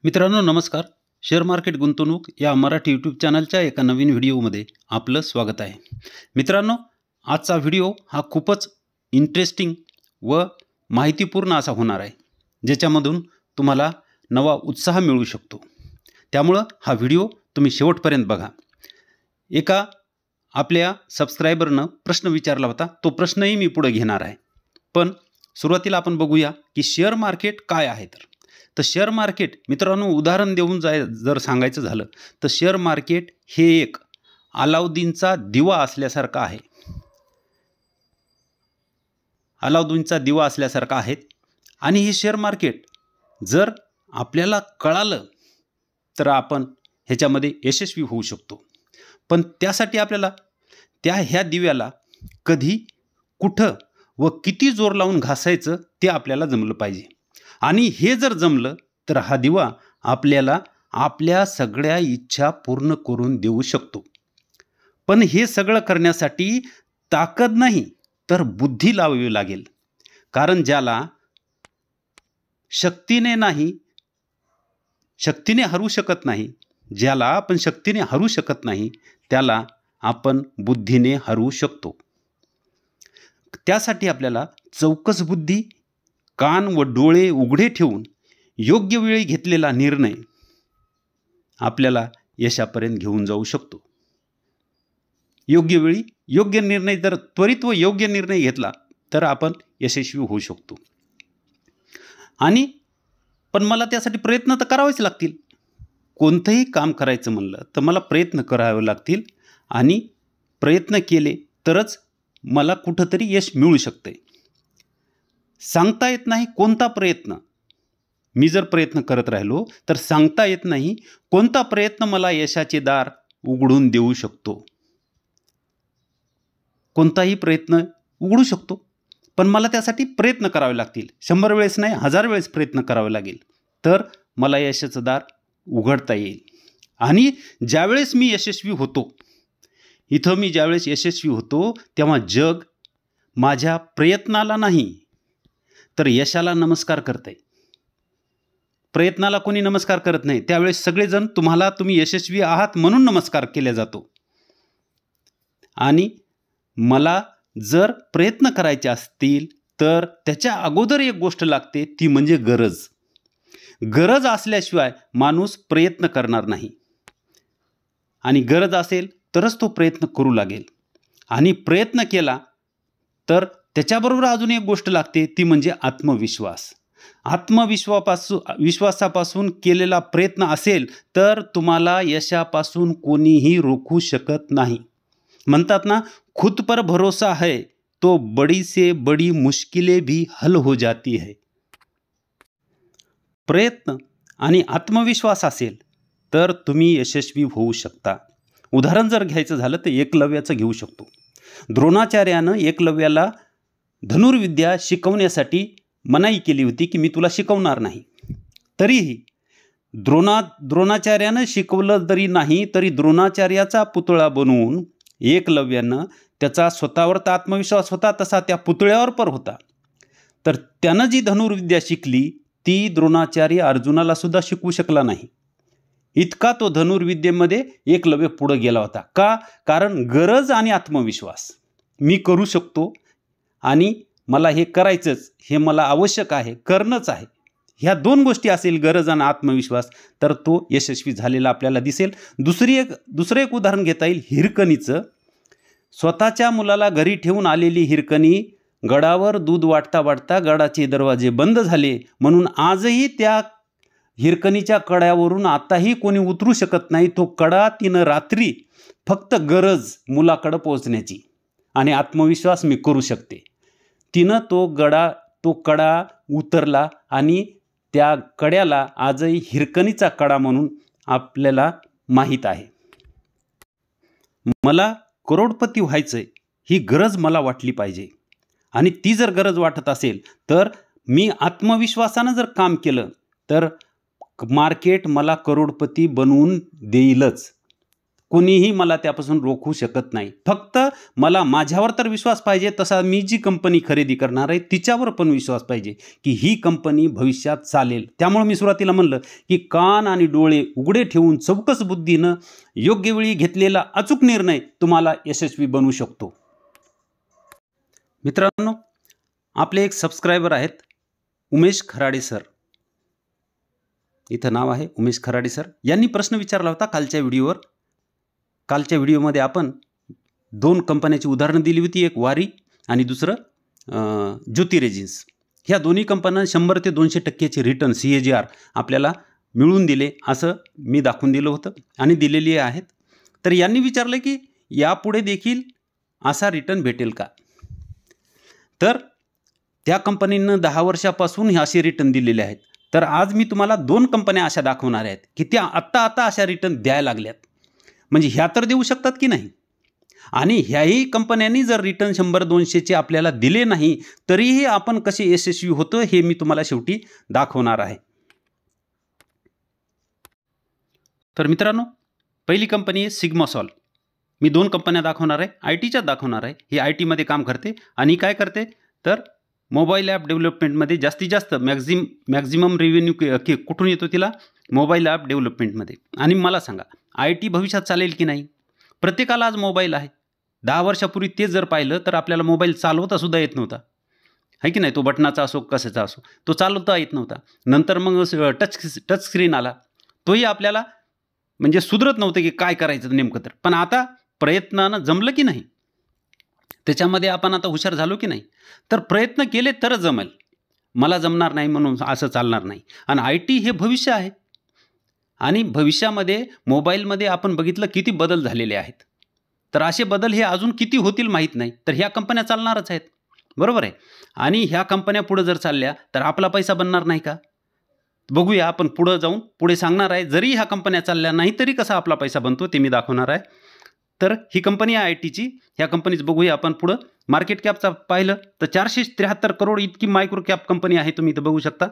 मित्रांनो नमस्कार. Share market गुंतवणूक या मराठी यूट्यूब चॅनलच्या एका नवीन व्हिडिओमध्ये आपलं स्वागत आहे. मित्रांनो, आजचा व्हिडिओ हा खूपच इंटरेस्टिंग व माहितीपूर्ण असा होणार आहे, ज्याच्यामधून तुम्हाला नवा उत्साह मिळू शकतो. त्यामुळं हा व्हिडिओ तुम्ही शेवटपर्यंत बघा. एका आपल्या सबस्क्रायबरनं प्रश्न विचारला होता, तो प्रश्नही मी पुढे घेणार आहे. पण सुरुवातीला आपण बघूया की शेअर मार्केट काय आहे. तर शेअर मार्केट मित्रांनो, उदाहरण देऊन जर सांगायचं झालं तर शेअर मार्केट हे एक अलाउद्दीनचा दिवा असल्यासारखं आहे. अलाउद्दीनचा दिवा असल्यासारखं आहे. आणि हे शेअर मार्केट जर आपल्याला कळालं तर आपण ह्याच्यामध्ये यशस्वी होऊ शकतो. पण त्यासाठी आपल्याला ह्या दिव्याला कधी, कुठं व किती जोर लावून घासायचं ते आपल्याला जमलं पाहिजे. आणि हे जर जमलं तर हा दिवा आपल्याला आपल्या सगळ्या इच्छा पूर्ण करून देऊ शकतो. पण हे सगळं करण्यासाठी ताकद नाही तर बुद्धी लावावी लागेल. कारण ज्याला शक्तीने हरू शकत नाही, ज्याला आपण शक्तीने हरू शकत नाही, त्याला आपण बुद्धीने हरू शकतो. त्यासाठी आपल्याला चौकस बुद्धी, कान व डोळे उघडे ठेवून योग्य वेळी घेतलेला निर्णय आपल्याला यशापर्यंत घेऊन जाऊ शकतो. योग्य वेळी योग्य निर्णय जर त्वरित व योग्य निर्णय घेतला तर आपण यशस्वी होऊ शकतो. पण मला त्यासाठी प्रयत्न तर करावेच लागतील. कोणतंही काम करायचं म्हणलं तर मला प्रयत्न करावे लागतील. आणि प्रयत्न केले तरच मला कुठंतरी यश मिळू शकते. सांगता येत नाही कोणता प्रयत्न, मी जर प्रयत्न करत राहिलो तर सांगता येत नाही कोणता प्रयत्न मला यशाचे दार उघडून देऊ शकतो. कोणताही प्रयत्न उघडू शकतो, पण मला त्यासाठी प्रयत्न करावे लागतील. 100 वेळेस नाही, 1000 वेळेस प्रयत्न करावे लागेल तर मला यशाचं दार उघडता येईल. आणि ज्यावेळेस मी यशस्वी होतो, मी ज्यावेळेस यशस्वी होतो तेव्हा जग माझ्या प्रयत्नाला नाही तर यशाला नमस्कार करते. प्रयत्नाला कोणी नमस्कार करत नाही. त्यावेळेस सगळेजण तुम्ही यशस्वी आहात म्हणून नमस्कार केला जातो. आणि मला जर प्रयत्न करायचे असतील तर त्याच्या अगोदर एक गोष्ट लागते, ती म्हणजे गरज. गरज असल्याशिवाय माणूस प्रयत्न करणार नाही. आणि गरज असेल तरच तो प्रयत्न करू लागेल. आणि प्रयत्न केला तर त्याच्याबरोबर अजून एक गोष्ट लागते, ती म्हणजे आत्मविश्वास. विश्वासापासून केलेला प्रयत्न असेल तर तुम्हाला यशापासून कोणीही रोखू शकत नाही. म्हणतात ना, खुद पर भरोसा है तो बड़ी से बड़ी मुश्किलें भी हल हो जाती है. प्रयत्न आणि आत्मविश्वास असेल तर तुम्ही यशस्वी होऊ शकता. उदाहरण जर घ्यायचं झालं तर एकलव्याचं घेऊ शकतो. द्रोणाचार्यानं एकलव्याला धनुर्विद्या शिकवण्यासाठी मनाई केली होती की मी तुला शिकवणार नाही. तरीही द्रोणाचार्यानं शिकवलं तरी नाही, तरी द्रोणाचार्याचा पुतळा बनवून एकलव्यानं, त्याचा स्वतःवर तर आत्मविश्वास होता तसा त्या पुतळ्यावर पण होता, तर त्यानं जी धनुर्विद्या शिकली ती द्रोणाचार्य अर्जुनाला सुद्धा शिकवू शकला नाही. इतका तो धनुर्विद्येमध्ये एकलव्य पुढे गेला होता. का? कारण गरज आणि आत्मविश्वास. मी करू शकतो आणि मला हे करायचंच, हे मला आवश्यक आहे, करणंच आहे. ह्या 2 गोष्टी असेल, गरज आणि आत्मविश्वास, तर तो यशस्वी झालेला आपल्याला दिसेल. दुसरं एक उदाहरण घेता येईल हिरकणीचं. स्वतःच्या मुलाला घरी ठेवून आलेली हिरकणी गडावर दूध वाटता वाटता गडाचे दरवाजे बंद झाले, म्हणून आजही त्या हिरकणीच्या कड्यावरून आताही कोणी उतरू शकत नाही. तो कडा तिनं रात्री, फक्त गरज मुलाकडं पोहोचण्याची आणि आत्मविश्वास मी करू शकते, तिनं तो कडा उतरला आणि त्या कड्याला आजही हिरकणीचा कडा म्हणून आपल्याला माहीत आहे. मला करोडपती व्हायचंय ही गरज मला वाटली पाहिजे. आणि ती जर गरज वाटत असेल तर मी आत्मविश्वासानं जर काम केलं तर मार्केट मला करोडपती बनवून देईलच. कोणीही मला त्यापासून रोखू शकत नाही. फक्त मला माझ्यावर तर विश्वास पाहिजे, तसा मी जी कंपनी खरेदी करणार आहे तिच्यावर पण विश्वास पाहिजे की ही कंपनी भविष्यात चालेल. त्यामुळे मी सुरुवातीला म्हणलं की कान आणि डोळे उघडे ठेवून चौकस बुद्धीनं योग्य वेळी घेतलेला अचूक निर्णय तुम्हाला यशस्वी बनवू शकतो. मित्रांनो, आपले एक सबस्क्रायबर आहेत उमेश खराडे सर. इथं नाव आहे उमेश खराडे सर. यांनी प्रश्न विचारला होता कालच्या व्हिडिओवर. कालच्या व्हिडिओमध्ये आपण 2 कंपन्याची उदाहरणं दिली होती, एक वारी आणि दुसरं ज्योती रेजिन्स. ह्या दोन्ही कंपन्यांना 100 ते 200% रिटर्न CAGR आपल्याला मिळून दिले असं मी दाखवून दिलं होतं आणि दिलेली आहेत. तर यांनी विचारलं की यापुढे देखील असा रिटर्न भेटेल का. तर त्या कंपनीनं 10 वर्षापासून हे असे रिटर्न दिलेले आहेत. तर आज मी तुम्हाला 2 कंपन्या अशा दाखवणार आहेत की त्या आत्ता अशा रिटर्न द्यायला लागल्यात. म्हणजे ह्या तर देऊ शकतात की नाही. आणि ह्याही कंपन्यांनी जर रिटर्न 100-200चे आपल्याला दिले नाही तरीही आपण कसे यशस्वी होतो हे मी तुम्हाला शेवटी दाखवणार आहे. तर मित्रांनो, पहिली कंपनी आहे सिग्मासॉल. मी 2 कंपन्या दाखवणार आहे, IT च्या दाखवणार आहे. ही IT मध्ये काम करते आणि काय करते तर मोबाईल ॲप डेव्हलपमेंटमध्ये जास्तीत जास्त मॅक्झिमम रेव्हेन्यू कुठून येतो तिला, मोबाईल ॲप डेव्हलपमेंटमध्ये. आणि मला सांगा IT भविष्यात चालेल की नाही. प्रत्येकाला आज मोबाईल आहे. 10 वर्षापूर्वी ते जर पाहिलं तर आपल्याला मोबाईल चालवता सुद्धा येत नव्हता, आहे की नाही. तो बटनाचा असो कशाचा असो तो चालवता येत नव्हता. नंतर मग टच स्क्रीन आला, तोही आपल्याला म्हणजे सुधरत नव्हतं की काय करायचं नेमकं. तर पण आता प्रयत्नानं जमलं की नाही, त्याच्यामध्ये आपण आता हुशार झालो की नाही. तर प्रयत्न केले तर जमेल. मला जमणार नाही म्हणून असं चालणार नाही. आणि IT हे भविष्य आहे आणि भविष्यामध्ये मोबाईलमध्ये आपण बघितलं किती बदल झालेले आहेत. तर असे बदल हे अजून किती होतील माहीत नाही. तर ह्या कंपन्या चालणारच आहेत, बरोबर आहे. आणि ह्या कंपन्या पुढे जर चालल्या तर आपला पैसा बनणार नाही का. बघूया आपण पुढं जाऊन पुढे सांगणार आहे. जरी ह्या कंपन्या चालल्या नाही तरी कसा आपला पैसा बनतो ते मी दाखवणार आहे. तर ही कंपनी आहे ITची. ह्या कंपनीच बघूया आपण पुढं. मार्केट कॅपचा पाहिलं तर 473 करोड इतकी मायक्रो कॅप कंपनी आहे. तुम्ही इथं बघू शकता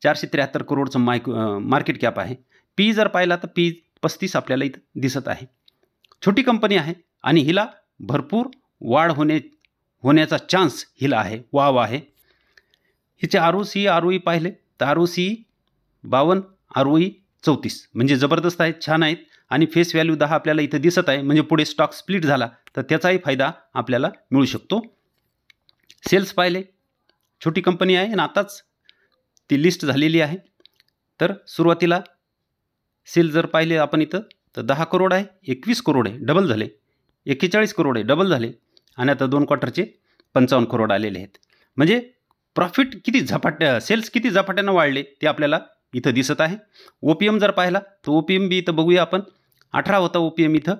473 करोडचं मार्केट कॅप आहे. P जर पाहिला तर P 35 आपल्याला इथं दिसत आहे. छोटी कंपनी आहे आणि हिला भरपूर वाढ होण्याचा चान्स हिला आहे, वाव आहे. हिचे ROC ROE पाहिले तर ROC 52, ROE 34 म्हणजे जबरदस्त आहेत, छान आहेत. आणि फेस व्हॅल्यू 10 आपल्याला इथं दिसत आहे. म्हणजे पुढे स्टॉक स्प्लिट झाला तर त्याचाही फायदा आपल्याला मिळू शकतो. सेल्स पाहिले, छोटी कंपनी आहे आणि आताच ती लिस्ट झालेली आहे. तर सुरुवातीला सेल जर पाहिले आपण इथं तर 10 करोड आहे, 21 करोड आहे, डबल झाले. 41 करोड आहे, डबल झाले. आणि आता 2 क्वार्टरचे 55 करोड आलेले आहेत. म्हणजे प्रॉफिट किती सेल्स किती झपाट्यानं वाढले ते आपल्याला इथं दिसत आहे. OPM जर पाहिला तर OPM बी इथं बघूया आपण. 18 होता OPM, इथं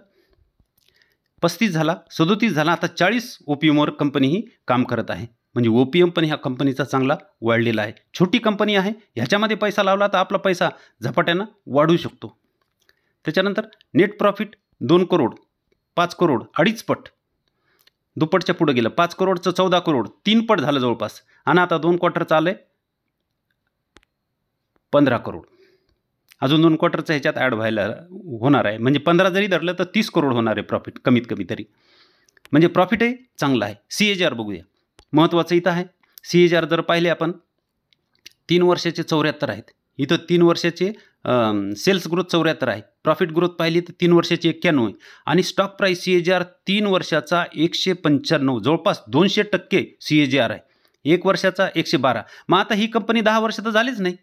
35 झाला, 37 झाला. आता 40 OPMवर कंपनी ही काम करत आहे. म्हणजे OPM पण ह्या कंपनीचा चांगला वाढलेला आहे. छोटी कंपनी आहे, ह्याच्यामध्ये पैसा लावला तर आपला पैसा झपाट्यानं वाढू शकतो. त्याच्यानंतर नेट प्रॉफिट 2 करोड, 5 करोड, 2.5 पट, दुप्पटच्या पुढे गेलं. 5 करोडचं 14 करोड, 3 पट झालं जवळपास. आणि आता 2 क्वार्टर चालू आहे 15 करोड. अजून 2 क्वार्टरचं ह्याच्यात ॲड व्हायला होणार आहे. म्हणजे 15 जरी धरलं तर 30 करोड होणार आहे प्रॉफिट कमीत कमी तरी. म्हणजे प्रॉफिटही चांगला आहे. CAGR बघूया, महत्त्वाचं इथं आहे. CAGR जर पाहिले आपण 3 वर्षाचे 74 आहेत. इथं 3 वर्षाचे सेल्स ग्रोथ 74 आहे. प्रॉफिट ग्रोथ पाहिली तर 3 वर्षाची 91 आहे. आणि स्टॉक प्राईस CAGR 3 वर्षाचा 195, जवळपास 200% CAGR आहे. 1 वर्षाचा 112. मग आता ही कंपनी 10 वर्ष तर झालीच नाही.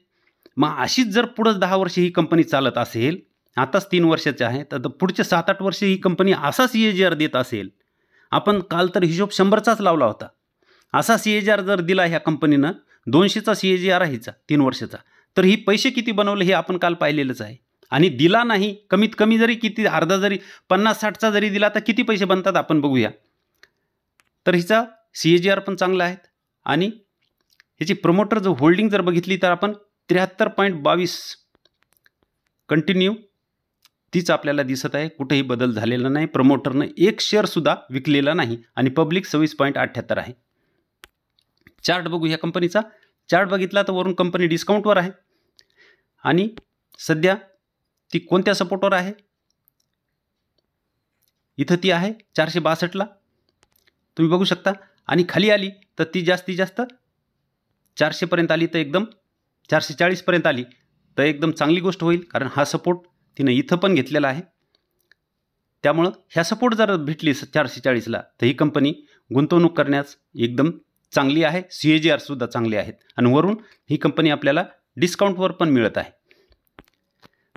मग अशीच जर पुढं 10 वर्ष ही कंपनी चालत असेल, आताच 3 वर्षाचे आहे तर पुढचे 7-8 वर्ष ही कंपनी असा CAGR देत असेल. आपण काल तर हिशोब 100चाच लावला होता. असा CAGR जर दिला ह्या कंपनीनं, 200चा CAGR आहे हिचा 3 वर्षाचा, तर ही पैसे किती बनवले हे आपण काल पाहिलेलंच आहे. आणि दिला नाही, कमीत कमी जरी किती अर्धा जरी 50-60चा जरी दिला तर किती पैसे बनतात आपण बघूया. तर हिचा CAGR पण चांगला आहे. आणि ह्याची प्रमोटर जो होल्डिंग जर बघितली तर आपण 73.22 कंटिन्यू तीच आपल्याला दिसत आहे. कुठेही बदल झालेला नाही. प्रमोटरनं 1 शेअरसुद्धा विकलेला नाही. आणि पब्लिक 26.78 आहे. चार्ट बघू ह्या कंपनीचा. चार्ट बघितला तर वरून कंपनी डिस्काउंटवर आहे आणि सध्या ती कोणत्या सपोर्टवर आहे इथं ती आहे 462ला, तुम्ही बघू शकता. आणि खाली आली तर ती जास्तीत जास्त 400पर्यंत आली, तर एकदम 440पर्यंत आली तर एकदम चांगली गोष्ट होईल, कारण हा सपोर्ट तिनं इथं पण घेतलेला आहे. त्यामुळं ह्या सपोर्ट जर भेटली 440ला तर ही कंपनी गुंतवणूक करण्यास एकदम चांगली आहे. CAGR सुद्धा चांगले आहेत आणि वरून ही कंपनी आपल्याला डिस्काउंटवर पण मिळत आहे.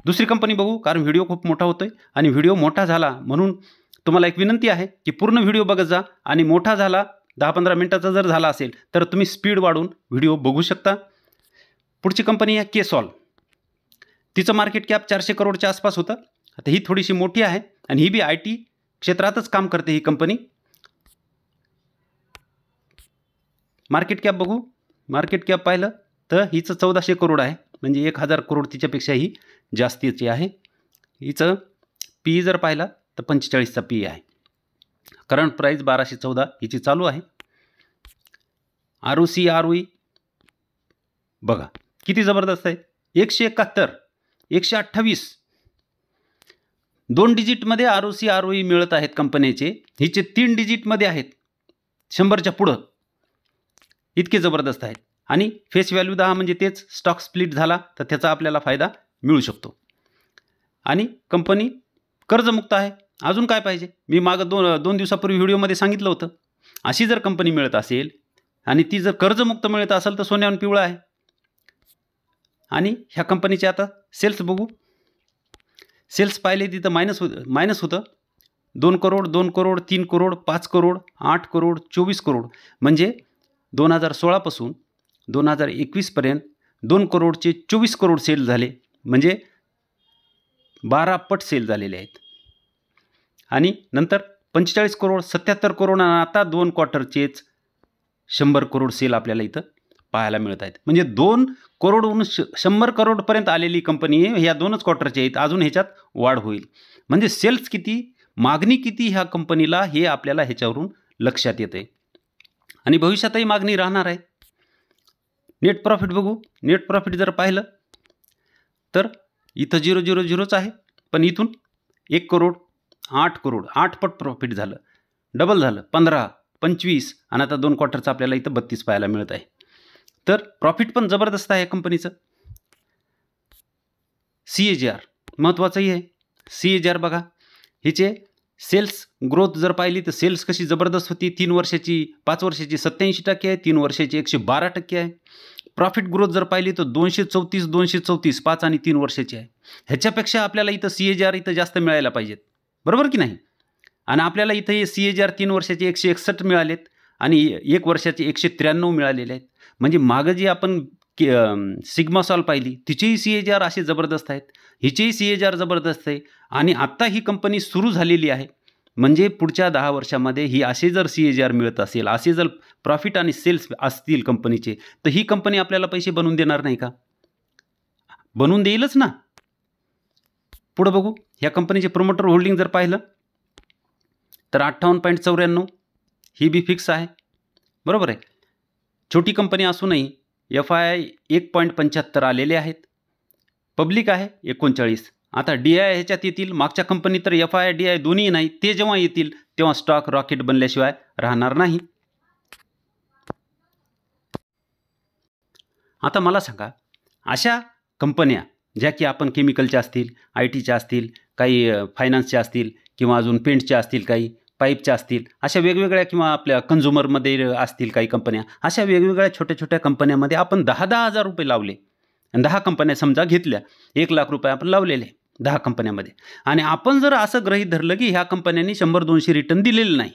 दुसरी कंपनी बघू, कारण व्हिडिओ खूप मोठा होतोय आणि व्हिडिओ मोठा झाला म्हणून तुम्हाला एक विनंती आहे की पूर्ण व्हिडिओ बघत जा, आणि मोठा झाला 10-15 मिनिटाचा जर झाला असेल तर तुम्ही स्पीड वाढवून व्हिडिओ बघू शकता. पुढची कंपनी आहे केसॉल. तिचं मार्केट कॅप 400 करोडच्या आसपास होतं. आता ही थोडीशी मोठी आहे आणि ही बी IT क्षेत्रातच काम करते ही कंपनी. मार्केट कॅप बघू, मार्केट कॅप पाहिलं तर हिचं 1400 करोड आहे, म्हणजे 1000 करोड तिच्यापेक्षाही जास्तीची आहे. हिचं PE जर पाहिला तर 45चा PE आहे. करंट प्राईस 1214 हिची चालू आहे. ROC ROE बघा किती जबरदस्त आहे, 171, 128, 2 डिजिटमध्ये ROC ROE मिळत आहेत कंपनीचे. हिचे 3 डिजिटमध्ये आहेत, 100च्या पुढं, इतके जबरदस्त आहेत. आणि फेस व्हॅल्यू 10, म्हणजे तेच स्टॉक स्प्लिट झाला तर त्याचा आपल्याला फायदा मिळू शकतो. आणि कंपनी कर्जमुक्त आहे. अजून काय पाहिजे? मी मागं दोन दिवसापूर्वी व्हिडिओमध्ये सांगितलं होतं, अशी जर कंपनी मिळत असेल आणि ती जर कर्जमुक्त मिळत असेल तर सोन्याहून पिवळा आहे. आणि ह्या कंपनीचे आता सेल्स बघू. सेल्स पाहिले तिथं मायनस होतं. 2 करोड, 2 करोड, 3 करोड, 5 करोड, 8 करोड, 24 करोड, म्हणजे 2016 पासून 2021पर्यंत 2 करोडचे 24 करोड सेल झाले, म्हणजे 12 पट सेल झालेले आहेत. आणि नंतर 45 करोड, 77 करोड, आणि आता 2 क्वार्टरचेच 100 करोड सेल आपल्याला इथं पाहायला मिळत आहेत. म्हणजे 2 करोडहून 100 करोडपर्यंत आलेली कंपनी ह्या 2च क्वार्टरच्या आहेत. अजून ह्याच्यात वाढ होईल. म्हणजे सेल्स किती, मागणी किती ह्या कंपनीला, हे आपल्याला ह्याच्यावरून लक्षात येते. आणि भविष्यातही मागणी राहणार आहे. नेट प्रॉफिट बघू. नेट प्रॉफिट जर पाहिलं तर इथं 000च आहे, पण इथून 1 करोड, 8 करोड, 8 पट प्रॉफिट झालं, डबल झालं, 15, 25, आणि आता 2 क्वार्टरचं आपल्याला इथं 32 पाहायला मिळत आहे. तर प्रॉफिट पण जबरदस्त आहे कंपनीचं. CAGR महत्त्वाचंही आहे. CAGR बघा, हिचे सेल्स ग्रोथ जर पाहिली तर सेल्स कशी जबरदस्त होती. 5 वर्षाची 87% आहे, 3 वर्षाची 112% आहे. प्रॉफिट ग्रोथ जर पाहिली तर 234, 5 आणि 3 वर्षाची आहे. ह्याच्यापेक्षा आपल्याला इथं CAGR इथं जास्त मिळायला पाहिजेत, बरोबर की नाही? आणि आपल्याला इथं हे CAGR 3 वर्षाचे 161 मिळालेत आणि 1 वर्षाचे 193 मिळालेले आहेत. म्हणजे मागं जी आपण सिग्मा सॉल पाहिली तिचेही CAGR असे जबरदस्त आहेत, हिचेही CAGR जबरदस्त आहे. आणि आत्ता ही कंपनी सुरू झालेली आहे, म्हणजे पुढच्या 10 वर्षामध्ये ही असे जर CAGR मिळत असेल, असे जर प्रॉफिट आणि सेल्स असतील कंपनीचे, तर ही कंपनी आपल्याला पैसे बनवून देणार नाही का? बनवून देईलच ना. पुढं बघू. ह्या कंपनीचे प्रोमोटर होल्डिंग जर पाहिलं तर 58.94 ही बी फिक्स आहे, बरोबर आहे. छोटी कंपनी असूनही FII 1.75 आलेले आहेत. पब्लिक आहे 39. आता DI ह्याच्यात येतील. मागच्या कंपनी तर FII DI दोन्ही नाही, ते जेव्हा येतील तेव्हा स्टॉक रॉकेट बनल्याशिवाय राहणार नाही. आता मला सांगा, अशा कंपन्या ज्या की आपण केमिकलच्या असतील, ITच्या असतील, काही फायनान्सच्या असतील, किंवा अजून पेंटच्या असतील, काही पाईपच्या असतील, अशा वेगवेगळ्या, किंवा आपल्या कन्झ्युमरमध्ये असतील काही कंपन्या, अशा वेगवेगळ्या छोट्या छोट्या कंपन्यामध्ये आपण 10,000 रुपये लावले आणि 10 कंपन्या समजा घेतल्या, 1 लाख रुपये आपण लावलेले 10 कंपन्यामध्ये. आणि आपण जर असं गृहीत धरलं की ह्या कंपन्यांनी 100-200 रिटर्न दिलेलं नाही,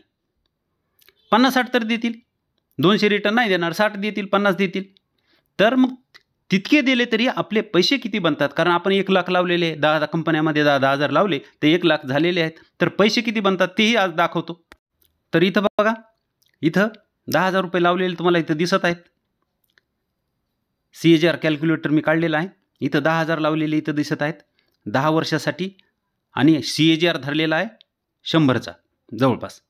50-60 तर देतील, 200 रिटर्न नाही देणार, 60 देतील, 50 देतील, तर मग तितके दिले तरी आपले पैसे किती बनतात? कारण आपण 1 लाख लावलेले, 10 कंपन्यामध्ये 10,000 लावले तर 1 लाख झालेले आहेत, तर पैसे किती बनतात तेही आज दाखवतो. तर इथं बघा, इथं 10,000 रुपये लावलेले तुम्हाला इथं दिसत आहेत. CAGR कॅल्क्युलेटर मी काढलेला आहे. इथं 10,000 लावलेले इथं दिसत आहेत 10 वर्षासाठी, आणि CAGR धरलेला आहे 100चा जवळपास.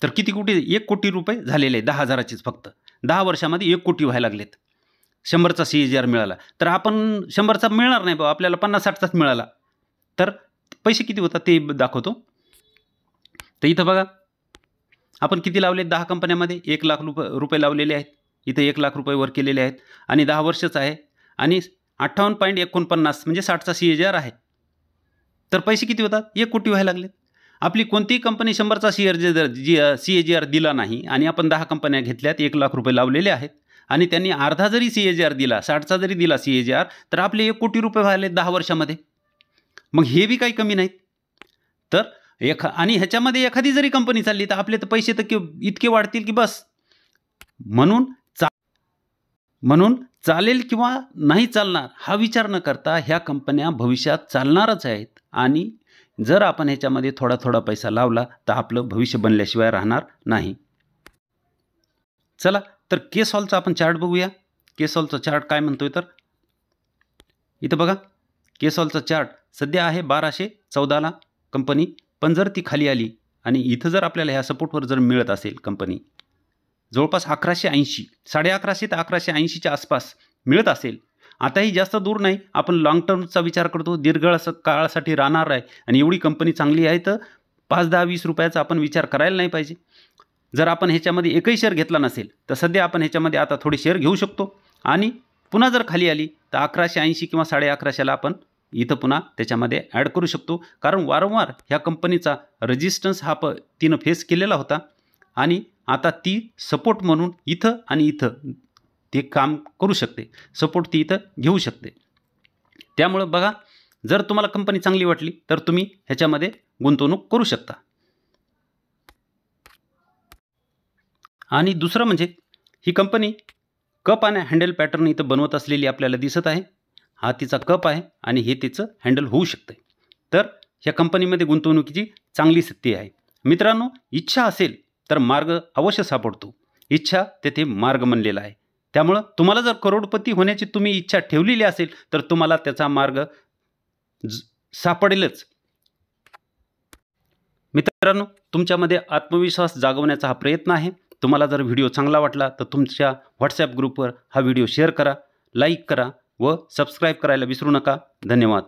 तर किती कोटी? 1 कोटी रुपये झालेले आहे 10,000चेच. फक्त 10 वर्षामध्ये 1 कोटी व्हायला लागलेत. 100चा CAGR मिळाला तर आपण 100चा मिळणार नाही बाबा, आपल्याला 50-60चाच मिळाला, तर पैसे किती होतात ते दाखवतो. तर इथं बघा आपण किती लावले 10 कंपन्यांमध्ये 1 लाख रुपये लावलेले आहेत. इथं 1 लाख रुपये वर केलेले आहेत आणि 10 वर्षच आहे आणि 58.49 म्हणजे 60चा CAGR आहे. तर पैसे किती होतात? 1 कोटी व्हायला लागलेत. आपली कोणतीही कंपनी 100चा CAGR दिला नाही आणि आपण 10 कंपन्या घेतल्यात 1 लाख रुपये लावलेले आहेत आणि त्यांनी अर्धा जरी CAGR दिला 60चा जरी दिला CAGR तर आपले 1 कोटी रुपये व्हायले 10 वर्षामध्ये. मग हे बी काही कमी नाहीत. तर आणि ह्याच्यामध्ये एखादी जरी कंपनी चालली तर आपले तर पैसे तर इतके वाढतील की बस. म्हणून चालेल किंवा नाही चालणार हा विचार न करता ह्या कंपन्या भविष्यात चालणारच आहेत आणि जर आपण ह्याच्यामध्ये थोडा थोडा पैसा लावला तर आपलं भविष्य बनल्याशिवाय राहणार नाही. चला तर केसॉलचा आपण चार्ट बघूया. केसॉलचा चार्ट काय म्हणतोय तर इथं बघा केसॉलचा चार्ट सध्या आहे 1214ला कंपनी. पण जर ती खाली आली आणि इथं जर आपल्याला ह्या सपोर्टवर जर मिळत असेल कंपनी जवळपास 1180 1150 ते 1180च्या आसपास मिळत असेल. आताही जास्त दूर नाही. आपण लॉंग टर्मचा विचार करतो दीर्घ काळासाठी राहणार आहे आणि एवढी कंपनी चांगली आहे तर 5, 10, 20 रुपयाचा आपण विचार करायला नाही पाहिजे. जर आपण ह्याच्यामध्ये एकही शेअर घेतला नसेल तर सध्या आपण ह्याच्यामध्ये आता थोडे शेअर घेऊ शकतो आणि पुन्हा जर खाली आली तर 1180 किंवा 1150ला आपण इथं पुन्हा त्याच्यामध्ये ॲड करू शकतो. कारण वारंवार ह्या कंपनीचा रेजिस्टन्स हा तिनं फेस केलेला होता आणि आता ती सपोर्ट म्हणून इथं आणि इथं ते काम करू शकते. सपोर्ट ती इथं घेऊ शकते. त्यामुळं बघा जर तुम्हाला कंपनी चांगली वाटली तर तुम्ही ह्याच्यामध्ये गुंतवणूक करू शकता. आणि दुसरं म्हणजे ही कंपनी कप आणि हँडल पॅटर्न इथं बनवत असलेली आपल्याला दिसत आहे. हा तिचा कप आहे आणि हे तिचं हँडल होऊ शकते. तर ह्या कंपनीमध्ये गुंतवणुकीची चांगली संधी आहे. मित्रांनो इच्छा असेल तर मार्ग अवश्य सापडतो. इच्छा तेथे मार्ग बनलेला आहे. त्यामुळं तुम्हाला जर करोडपती होण्याची तुम्ही इच्छा ठेवलेली असेल तर तुम्हाला त्याचा मार्ग सापडेलच. मित्रांनो तुमच्यामध्ये आत्मविश्वास जागवण्याचा हा प्रयत्न आहे. तुम्हाला जर व्हिडिओ चांगला वाटला तर तुमच्या व्हॉट्सॲप ग्रुपवर हा व्हिडिओ शेअर करा, लाईक करा व सबस्क्राईब करायला विसरू नका. धन्यवाद.